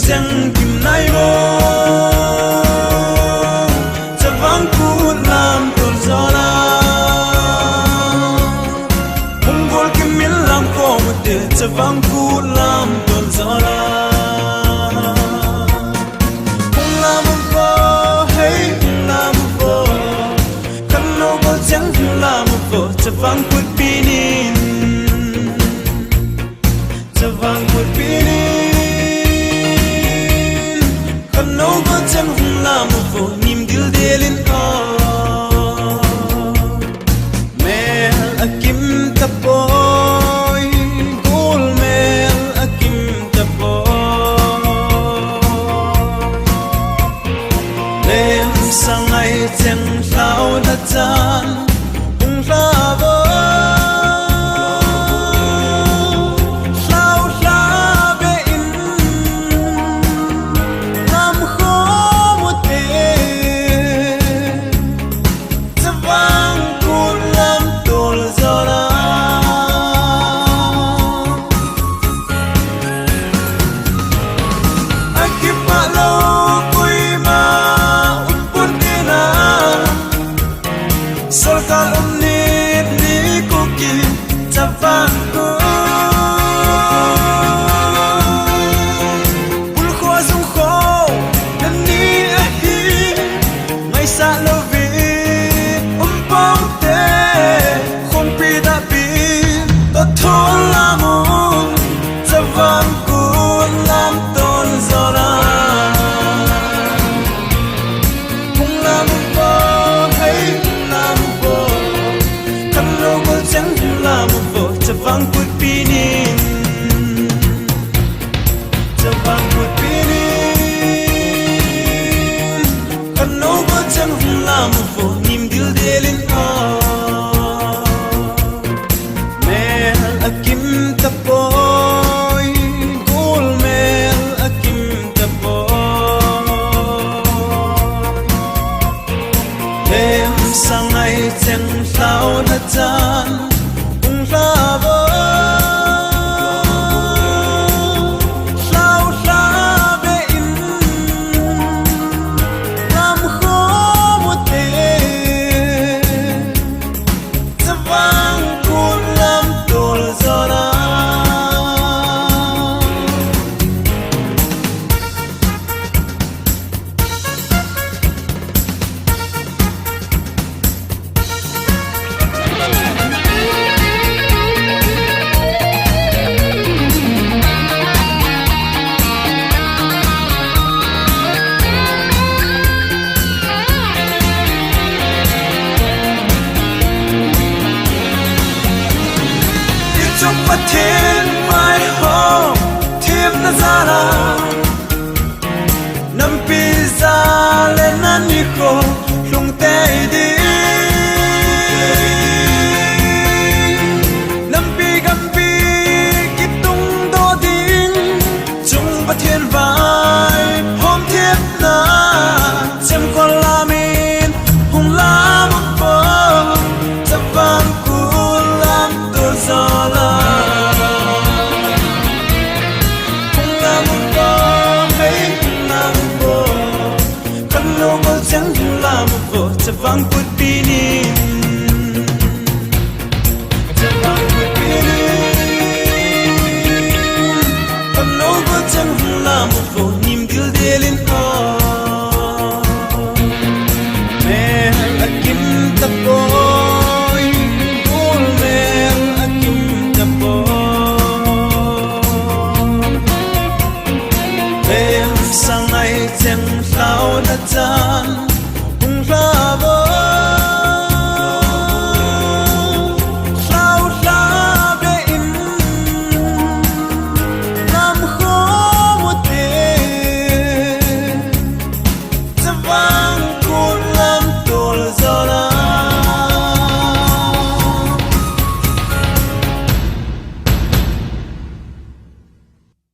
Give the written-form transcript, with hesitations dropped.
chẳng kim nay vô cha vang cú làm tuần gió la hùng vốn kim miến làm có một điều cha vang cú làm tuần gió la hùng làm một vô hay hùng làm một vô khăn nô có chẳng hùng làm một vô cha vang cú pinin cha vang cú pinin khăn nô có chẳng hùng làm một vô nim dil delin mel akim tapoy gul mel akim tapoy lem sangai chẳng lao đã chan ung ra vô lao la be in nam kho một thế cha vang cun lam tol gió la akipa lo kui ma upun dina solkal umnit ni kuki cha vang ko ul kho zum kho nan ni a hi ngai sa lo vi pong te khom pi da pi to thol la mo cha vang ko lam ton gió la hùng lam vô hay lam vô khăn nô có chẳng hùng lam vô cha vang cút pi ni